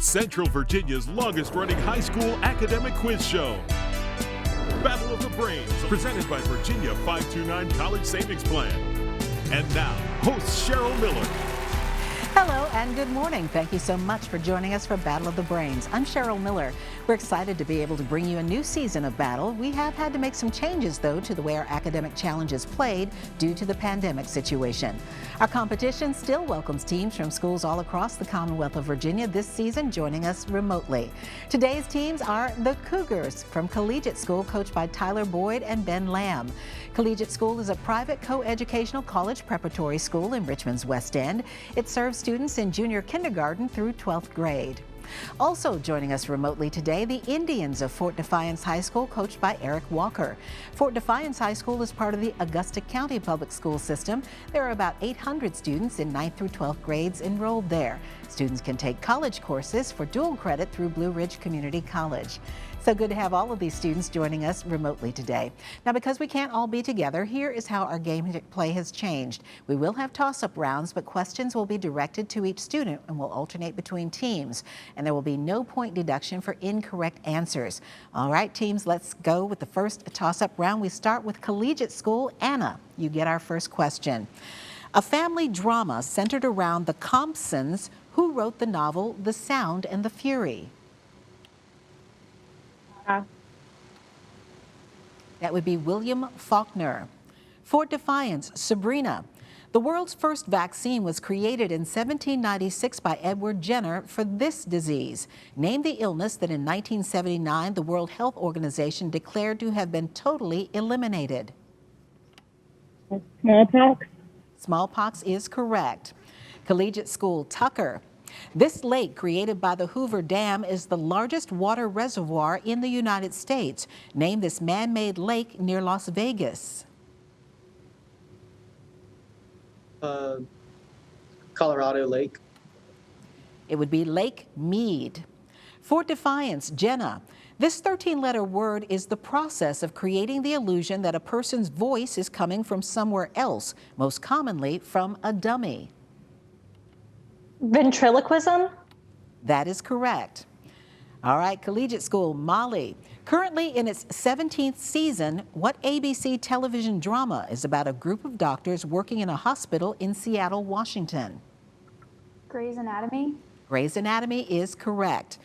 Central Virginia's longest-running high school academic quiz show. Battle of the Brains, presented by Virginia 529 College Savings Plan. And now, host Cheryl Miller. Hello and good morning. Thank you so much for joining us for Battle of the Brains. I'm Cheryl Miller. We're excited to be able to bring you a new season of Battle. We have had to make some changes, though, to the way our academic challenge is played due to the pandemic situation. Our competition still welcomes teams from schools all across the Commonwealth of Virginia this season, joining us remotely. Today's teams are the Cougars from Collegiate School, coached by Tyler Boyd and Ben Lamb. Collegiate School is a private co-educational college preparatory school in Richmond's West End. It serves students in junior kindergarten through 12th grade. Also joining us remotely today, the Indians of Fort Defiance High School, coached by Eric Walker. Fort Defiance High School is part of the Augusta County Public School System. There are about 800 students in 9th through 12th grades enrolled there. Students can take college courses for dual credit through Blue Ridge Community College. So good to have all of these students joining us remotely today. Now, because we can't all be together, here is how our game play has changed. We will have toss-up rounds, but questions will be directed to each student and will alternate between teams. And there will be no point deduction for incorrect answers. All right, teams, let's go with the first toss-up round. We start with Collegiate School. Anna, you get our first question. A family drama centered around the Compsons, who wrote the novel The Sound and the Fury. That would be William Faulkner. Fort Defiance, Sabrina. The world's first vaccine was created in 1796 by Edward Jenner for this disease. Name the illness that in 1979 the World Health Organization declared to have been totally eliminated. Smallpox. Smallpox is correct. Collegiate School, Tucker. This lake, created by the Hoover Dam, is the largest water reservoir in the United States. Name this man-made lake near Las Vegas. Colorado Lake. It would be Lake Mead. Fort Defiance, Jenna. This 13-letter word is the process of creating the illusion that a person's voice is coming from somewhere else, most commonly from a dummy. Ventriloquism? That is correct. All right, Collegiate School, Molly. Currently in its 17th season, what ABC television drama is about a group of doctors working in a hospital in Seattle, Washington? Grey's Anatomy? Grey's Anatomy is correct.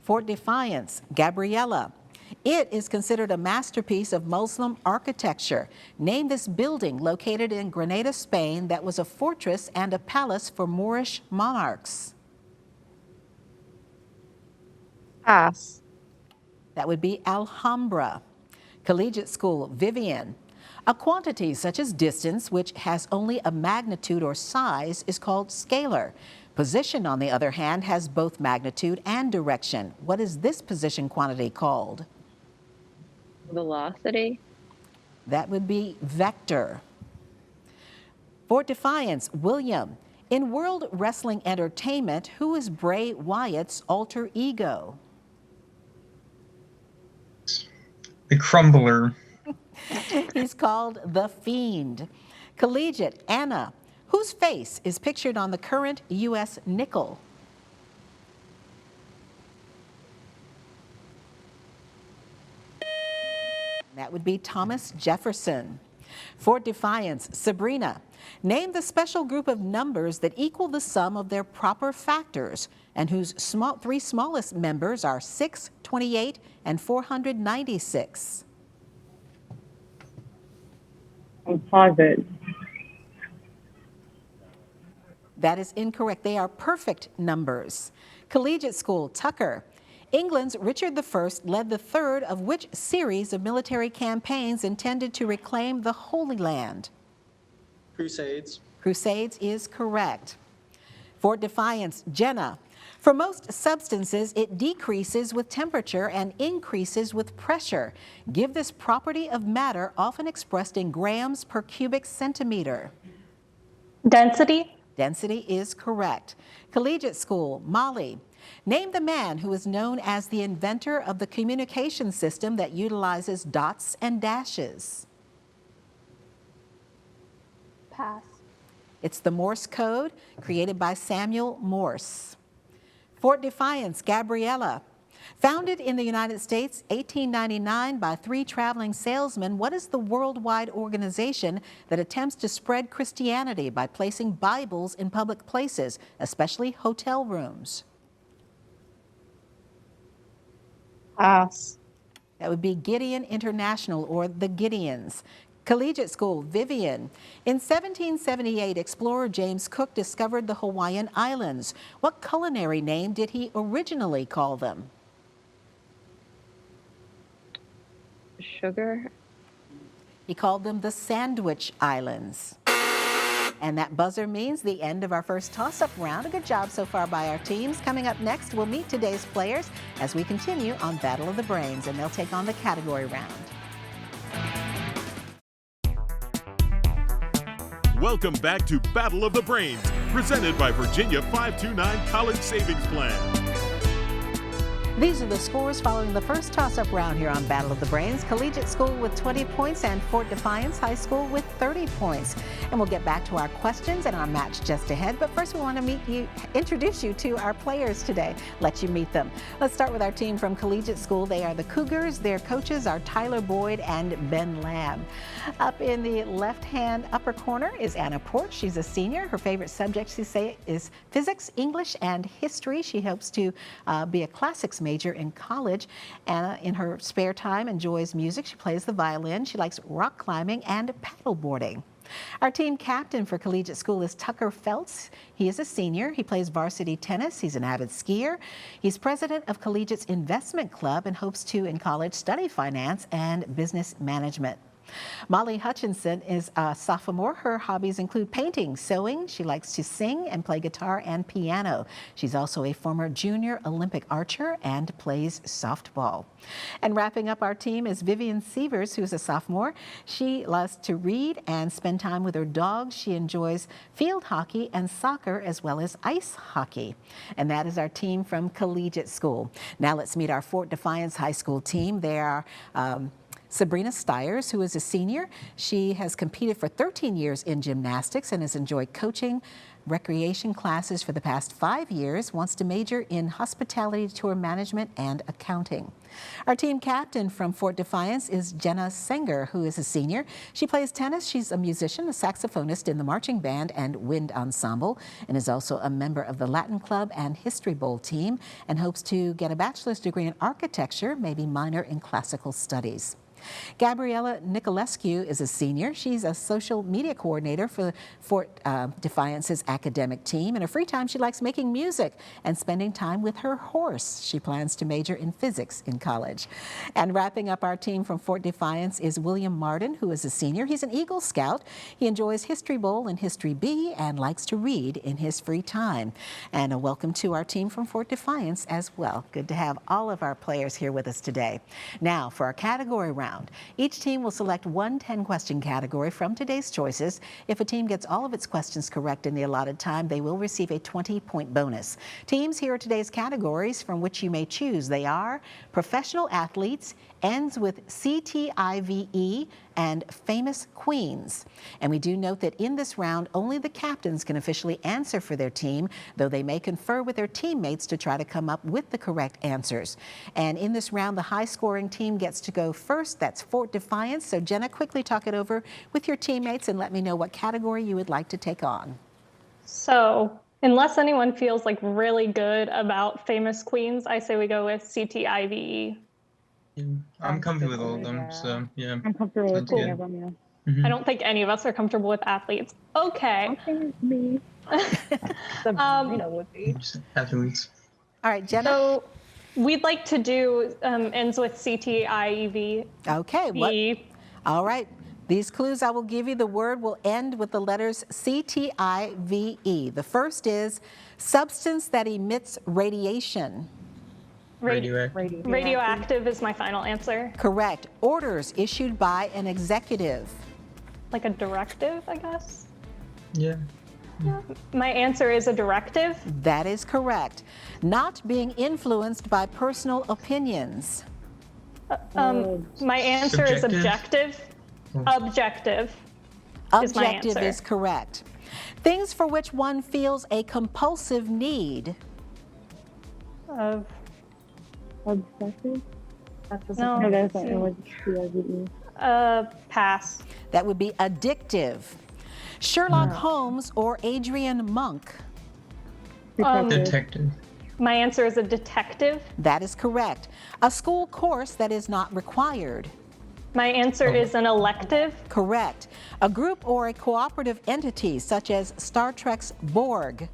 Fort Defiance, Gabriella. It is considered a masterpiece of Muslim architecture. Name this building located in Granada, Spain, that was a fortress and a palace for Moorish monarchs. Pass. That would be Alhambra. Collegiate School, Vivian. A quantity such as distance, which has only a magnitude or size, is called scalar. Position, on the other hand, has both magnitude and direction. What is this position quantity called? Velocity. That would be vector. Fort Defiance, William. In World Wrestling Entertainment, who is Bray Wyatt's alter ego? The Crumbler. He's called the Fiend. Collegiate, Anna. Whose face is pictured on the current U.S. nickel? That would be Thomas Jefferson. Fort Defiance, Sabrina. Name the special group of numbers that equal the sum of their proper factors and whose three smallest members are 6, 28, and 496. Composite. That is incorrect. They are perfect numbers. Collegiate School, Tucker. England's Richard I led the third of which series of military campaigns intended to reclaim the Holy Land? Crusades. Crusades is correct. Fort Defiance, Jenna. For most substances, it decreases with temperature and increases with pressure. Give this property of matter, often expressed in grams per cubic centimeter. Density? Density is correct. Collegiate School, Molly. Name the man who is known as the inventor of the communication system that utilizes dots and dashes. Pass. It's the Morse code created by Samuel Morse. Fort Defiance, Gabriella. Founded in the United States, 1899, by 3 traveling salesmen, what is the worldwide organization that attempts to spread Christianity by placing Bibles in public places, especially hotel rooms? Pass. That would be Gideon International, or the Gideons. Collegiate School, Vivian. In 1778, explorer James Cook discovered the Hawaiian Islands. What culinary name did he originally call them? Sugar. He called them the Sandwich Islands. And that buzzer means the end of our first toss-up round. A good job so far by our teams. Coming up next, we'll meet today's players as we continue on Battle of the Brains, and they'll take on the category round. Welcome back to Battle of the Brains, presented by Virginia 529 College Savings Plan. These are the scores following the first toss-up round here on Battle of the Brains. Collegiate School with 20 points and Fort Defiance High School with 30 points. And we'll get back to our questions and our match just ahead. But first we want to introduce you to our players today, let you meet them. Let's start with our team from Collegiate School. They are the Cougars. Their coaches are Tyler Boyd and Ben Lamb. Up in the left-hand upper corner is Anna Port. She's a senior. Her favorite subject, she says, is physics, English, and history. She hopes to be a classics major in college. Anna, in her spare time, enjoys music. She plays the violin. She likes rock climbing and paddleboarding. Our team captain for Collegiate School is Tucker Feltz. He is a senior. He plays varsity tennis. He's an avid skier. He's president of Collegiate's investment club and hopes to, in college, study finance and business management. Molly Hutchinson is a sophomore. Her hobbies include painting, sewing. She likes to sing and play guitar and piano. She's also a former junior Olympic archer and plays softball. And wrapping up our team is Vivian Sievers, who's a sophomore. She loves to read and spend time with her dogs. She enjoys field hockey and soccer, as well as ice hockey. And that is our team from Collegiate School. Now let's meet our Fort Defiance High School team. They are Sabrina Stiers, who is a senior. She has competed for 13 years in gymnastics and has enjoyed coaching recreation classes for the past 5 years, wants to major in hospitality tour management and accounting. Our team captain from Fort Defiance is Jenna Senger, who is a senior. She plays tennis. She's a musician, a saxophonist in the marching band and wind ensemble, and is also a member of the Latin Club and History Bowl team, and hopes to get a bachelor's degree in architecture, maybe minor in classical studies. Gabriella Nicolescu is a senior. She's a social media coordinator for Fort Defiance's academic team. In her free time, she likes making music and spending time with her horse. She plans to major in physics in college. And wrapping up our team from Fort Defiance is William Martin, who is a senior. He's an Eagle Scout. He enjoys History Bowl and History B and likes to read in his free time. And a welcome to our team from Fort Defiance as well. Good to have all of our players here with us today. Now for our category round. Each team will select one 10-question category from today's choices. If a team gets all of its questions correct in the allotted time, they will receive a 20-point bonus. Teams, here are today's categories from which you may choose. They are professional athletes, ends with CTIVE, and famous queens. And we do note that in this round, only the captains can officially answer for their team, though they may confer with their teammates to try to come up with the correct answers. And in this round, the high-scoring team gets to go first. That's Fort Defiance. So Jenna, quickly talk it over with your teammates and let me know what category you would like to take on. So, unless anyone feels like really good about famous queens, I say we go with CTIVE. I'm comfortable with all of them, so yeah. I'm comfortable with Sounds any good. of them, I don't think any of us are comfortable with athletes. Okay. me. Sabrina would be. Just athletes. All right, Jenna. So we'd like to do ends with CTIEV. Okay. All right. These clues I will give you, the word will end with the letters CTIVE. The first is substance that emits radiation. Radioactive is my final answer. Correct. Orders issued by an executive. Like a directive, I guess. Yeah. My answer is a directive. That is correct. Not being influenced by personal opinions. My answer is Subjective? objective. Is my Objective answer. is correct. Things for which one feels a compulsive need. Of Obsessive? No. No, that's not what CIVE. pass. That would be addictive. Sherlock Holmes or Adrian Monk? Detective. My answer is a detective. That is correct. A school course that is not required? My answer is an elective. Correct. A group or a cooperative entity such as Star Trek's Borg?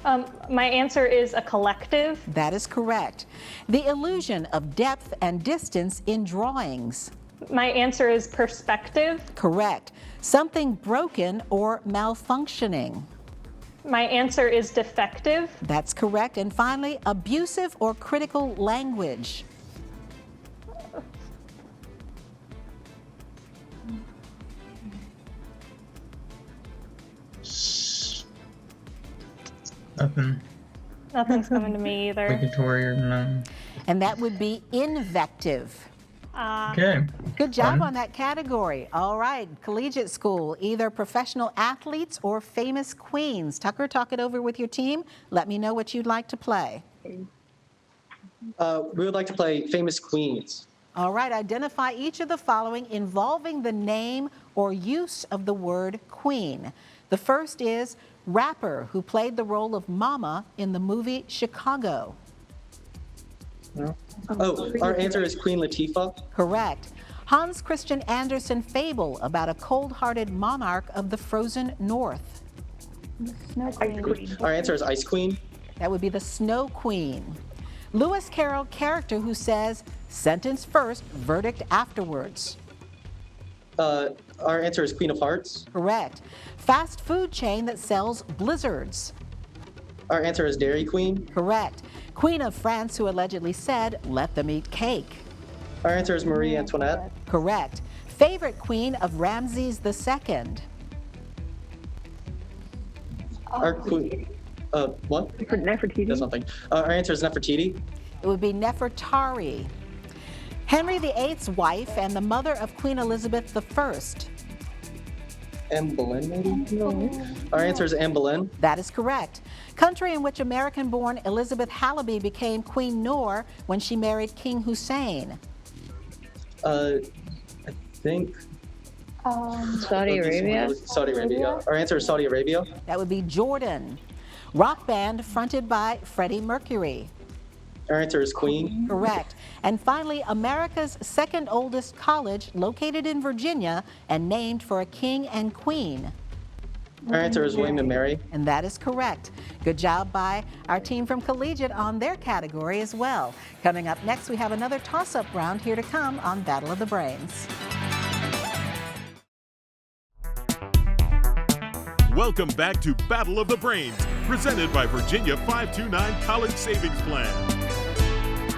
My answer is a collective. That is correct. The illusion of depth and distance in drawings? My answer is perspective. Correct. Something broken or malfunctioning? My answer is defective. That's correct. And finally, abusive or critical language? Nothing. Nothing's coming to me either. Obligatory or none. And that would be invective. Okay. Good job Fun. on that category. All right, collegiate school, either professional athletes or famous queens. Tucker, talk it over with your team. Let me know what you'd like to play. We would like to play Famous Queens. All right, identify each of the following involving the name or use of the word queen. The first is rapper who played the role of Mama in the movie Chicago. Oh, our answer is Queen Latifah. Correct. Hans Christian Andersen fable about a cold-hearted monarch of the frozen north. Snow Queen. Our answer is Ice Queen. That would be the Snow Queen. Lewis Carroll character who says, sentence first, verdict afterwards. Our answer is Queen of Hearts. Correct. Fast food chain that sells blizzards. Our answer is Dairy Queen. Correct. Queen of France who allegedly said, let them eat cake. Our answer is Marie Antoinette. Correct. Favorite queen of Ramses II. Our queen. What? Nefertiti. That's nothing. Our answer is Nefertiti. It would be Nefertari. Henry VIII's wife and the mother of Queen Elizabeth I. Anne Boleyn, maybe? Our answer is Anne Boleyn. That is correct. Country in which American-born Elizabeth Halliby became Queen Noor when she married King Hussein. I think. Saudi Arabia. Saudi Arabia. Our answer is Saudi Arabia. That would be Jordan. Rock band fronted by Freddie Mercury. Our answer is Queen. Correct. And finally, America's second oldest college located in Virginia and named for a king and queen. Our answer is William and Mary. And that is correct. Good job by our team from Collegiate on their category as well. Coming up next, we have another toss-up round here to come on Battle of the Brains. Welcome back to Battle of the Brains, presented by Virginia 529 College Savings Plan.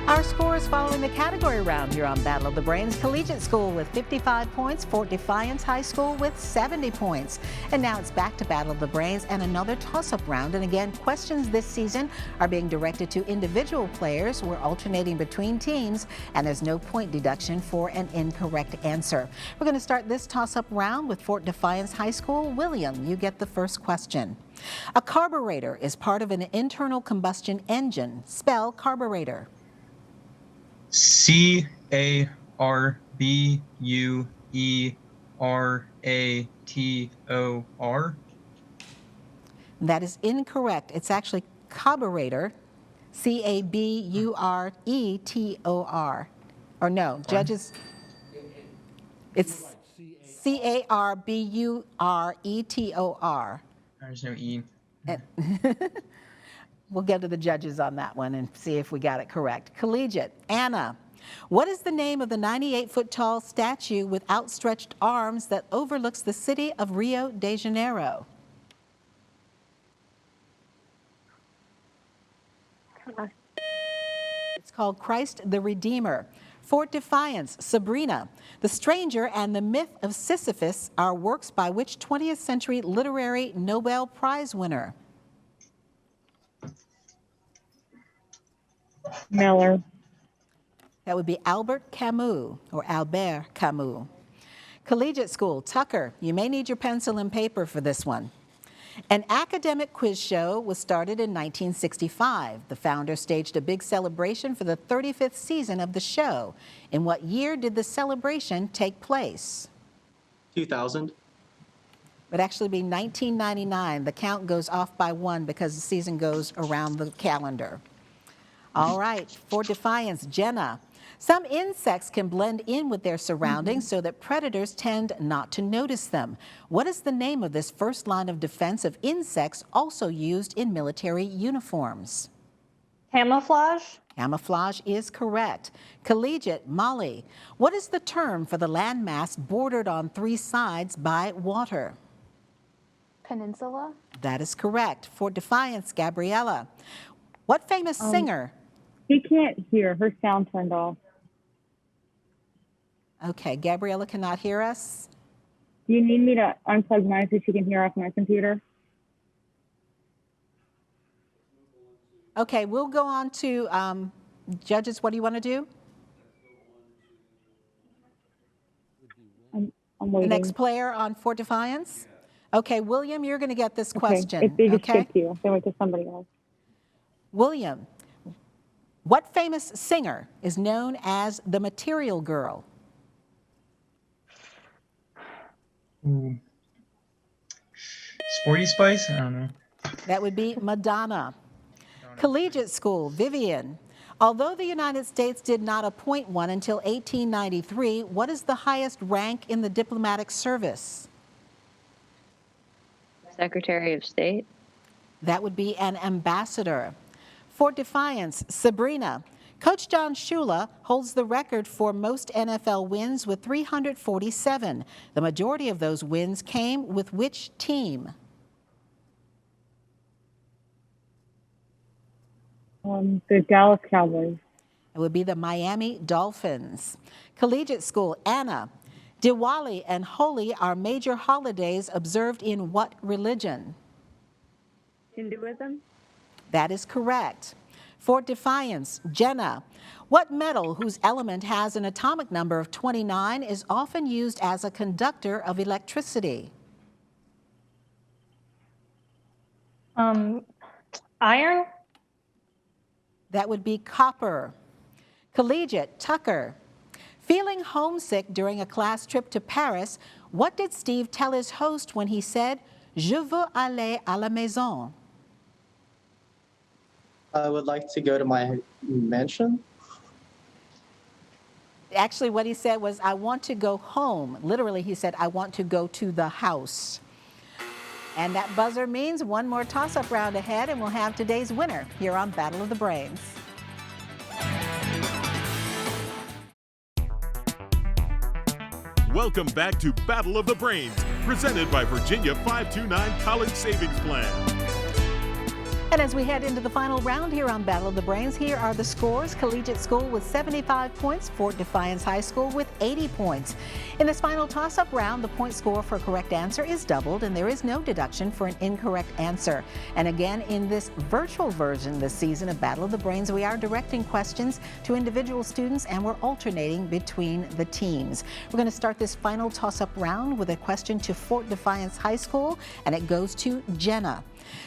Our scores following the category round here on Battle of the Brains. Collegiate School with 55 points, Fort Defiance High School with 70 points. And now it's back to Battle of the Brains and another toss-up round. And again, questions this season are being directed to individual players. We're alternating between teams, and there's no point deduction for an incorrect answer. We're going to start this toss-up round with Fort Defiance High School. William, you get the first question. A carburetor is part of an internal combustion engine. Spell carburetor. CARBUERATOR. That is incorrect. It's actually carburetor, CABURETOR. Or no, judges, it's CARBURETOR. There's no E. We'll get to the judges on that one and see if we got it correct. Collegiate, Anna, what is the name of the 98-foot-tall statue with outstretched arms that overlooks the city of Rio de Janeiro? It's called Christ the Redeemer. Fort Defiance, Sabrina, The Stranger and the Myth of Sisyphus are works by which 20th century literary Nobel Prize winner? Miller. That would be Albert Camus or Albert Camus. Collegiate School, Tucker, you may need your pencil and paper for this one. An academic quiz show was started in 1965. The founder staged a big celebration for the 35th season of the show. In what year did the celebration take place? 2000. Would actually be 1999. The count goes off by one because the season goes around the calendar. All right, for Defiance, Jenna. Some insects can blend in with their surroundings so that predators tend not to notice them. What is the name of this first line of defense of insects also used in military uniforms? Camouflage? Camouflage is correct. Collegiate, Molly. What is the term for the landmass bordered on three sides by water? Peninsula? That is correct. For Defiance, Gabriella. What famous singer? She can't hear. Her sound turned off. Okay, Gabriella cannot hear us. Do you need me to unplug mine so she can hear off my computer? Okay, we'll go on to judges. What do you want to do? I'm The waiting. next player on For Defiance? Okay, William, you're going to get this question. If they just Okay, skipped you, they went to somebody else. William, what famous singer is known as the Material Girl? Ooh. Sporty Spice? I don't know. That would be Madonna. Collegiate School, Vivian. Although the United States did not appoint one until 1893, what is the highest rank in the diplomatic service? Secretary of State. That would be an ambassador. For Defiance, Sabrina. Coach John Shula holds the record for most NFL wins with 347. The majority of those wins came with which team? The Dallas Cowboys. It would be the Miami Dolphins. Collegiate School, Anna. Diwali and Holi are major holidays observed in what religion? Hinduism. That is correct. For Defiance, Jenna. What metal whose element has an atomic number of 29 is often used as a conductor of electricity? Iron? That would be copper. Collegiate, Tucker. Feeling homesick during a class trip to Paris, what did Steve tell his host when he said, "Je veux aller à la maison"? I would like to go to my mansion. Actually, what he said was, "I want to go home." Literally, he said, "I want to go to the house." And that buzzer means one more toss-up round ahead, and we'll have today's winner here on Battle of the Brains. Welcome back to Battle of the Brains, presented by Virginia 529 College Savings Plan. And as we head into the final round here on Battle of the Brains, here are the scores. Collegiate School with 75 points, Fort Defiance High School with 80 points. In this final toss-up round, the point score for a correct answer is doubled, and there is no deduction for an incorrect answer. And again, in this virtual version this season of Battle of the Brains, we are directing questions to individual students, and we're alternating between the teams. We're going to start this final toss-up round with a question to Fort Defiance High School, and it goes to Jenna.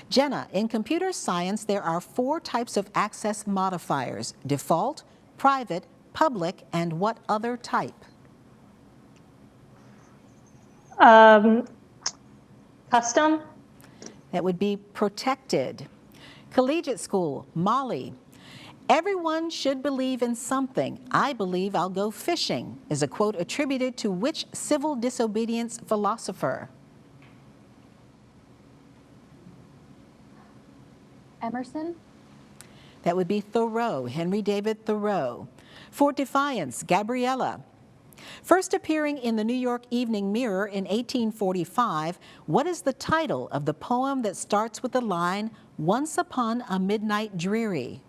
Jenna, in computer science, there are 4 types of access modifiers: default, private, public, and what other type? Custom? That would be protected. Collegiate School, Molly. Everyone should believe in something. I believe I'll go fishing is a quote attributed to which civil disobedience philosopher? Emerson? That would be Thoreau, Henry David Thoreau. For Defiance, Gabriella. First appearing in the New York Evening Mirror in 1845, what is the title of the poem that starts with the line, "Once upon a midnight dreary"?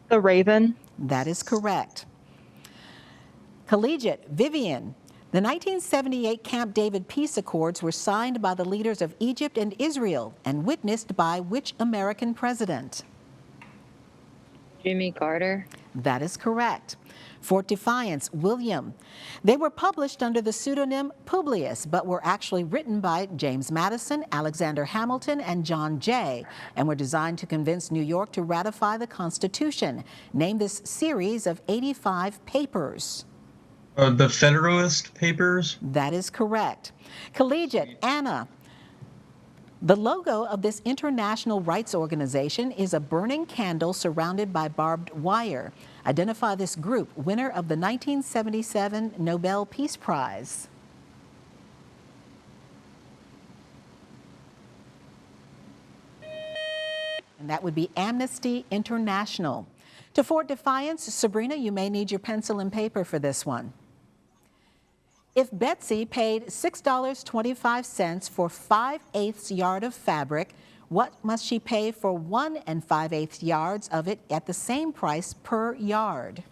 The Raven. That is correct. Collegiate, Vivian. The 1978 Camp David Peace Accords were signed by the leaders of Egypt and Israel and witnessed by which American president? Jimmy Carter. That is correct. Fort Defiance, William. They were published under the pseudonym Publius, but were actually written by James Madison, Alexander Hamilton, and John Jay, and were designed to convince New York to ratify the Constitution. Name this series of 85 papers. The Federalist Papers. That is correct. Collegiate, Anna. The logo of this international rights organization is a burning candle surrounded by barbed wire. Identify this group, winner of the 1977 Nobel Peace Prize. And that would be Amnesty International. To Fort Defiance, Sabrina, you may need your pencil and paper for this one. If Betsy paid $6.25 for 5/8 yard of fabric, what must she pay for 1 5/8 yards of it at the same price per yard?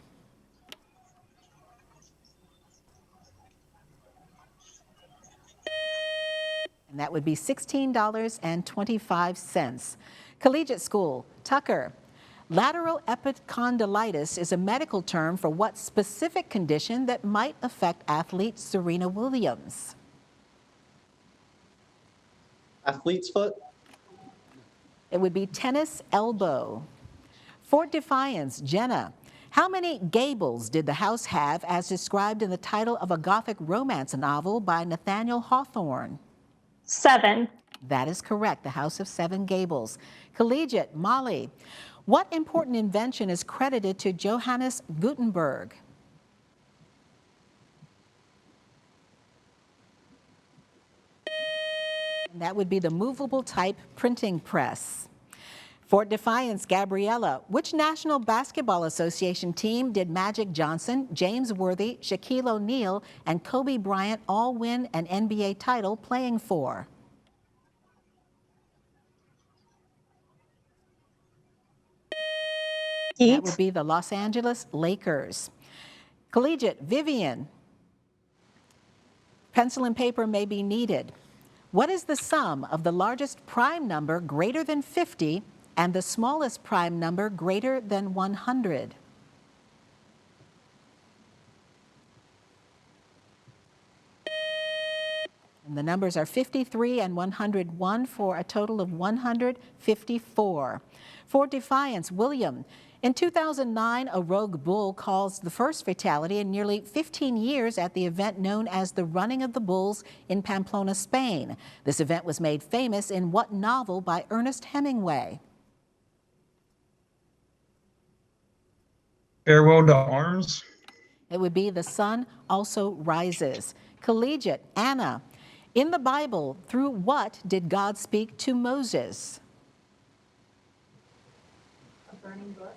And that would be $16.25. Collegiate School, Tucker. Lateral epicondylitis is a medical term for what specific condition that might affect athlete Serena Williams? Athlete's foot. It would be tennis elbow. Fort Defiance, Jenna. How many gables did the house have as described in the title of a Gothic romance novel by Nathaniel Hawthorne? 7. That is correct, the House of Seven Gables. Collegiate, Molly. What important invention is credited to Johannes Gutenberg? And that would be the movable type printing press. Fort Defiance, Gabriella. Which National Basketball Association team did Magic Johnson, James Worthy, Shaquille O'Neal, and Kobe Bryant all win an NBA title playing for? That would be the Los Angeles Lakers. Collegiate, Vivian. Pencil and paper may be needed. What is the sum of the largest prime number greater than 50 and the smallest prime number greater than 100? And the numbers are 53 and 101 for a total of 154. Fort Defiance, William. In 2009, a rogue bull caused the first fatality in nearly 15 years at the event known as the Running of the Bulls in Pamplona, Spain. This event was made famous in what novel by Ernest Hemingway? Farewell to Arms. It would be The Sun Also Rises. Collegiate, Anna. In the Bible, through what did God speak to Moses? A burning bush.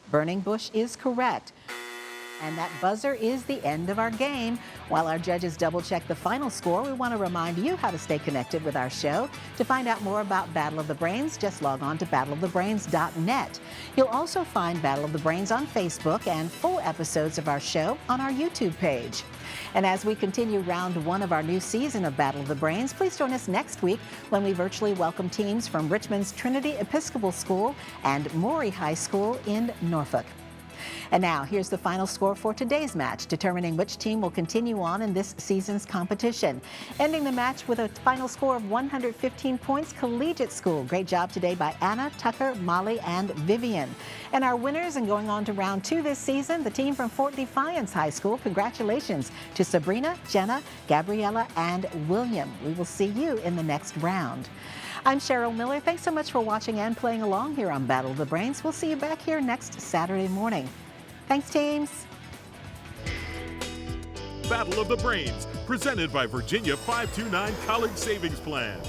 Burning bush is correct. And that buzzer is the end of our game. While our judges double check the final score, we want to remind you how to stay connected with our show. To find out more about Battle of the Brains, just log on to battleofthebrains.net. You'll also find Battle of the Brains on Facebook and full episodes of our show on our YouTube page. And as we continue round 1 of our new season of Battle of the Brains, please join us next week when we virtually welcome teams from Richmond's Trinity Episcopal School and Maury High School in Norfolk. And now, here's the final score for today's match, determining which team will continue on in this season's competition. Ending the match with a final score of 115 points, Collegiate School. Great job today by Anna, Tucker, Molly, and Vivian. And our winners and going on to round 2 this season, the team from Fort Defiance High School. Congratulations to Sabrina, Jenna, Gabriella, and William. We will see you in the next round. I'm Cheryl Miller. Thanks so much for watching and playing along here on Battle of the Brains. We'll see you back here next Saturday morning. Thanks, teams. Battle of the Brains, presented by Virginia 529 College Savings Plan.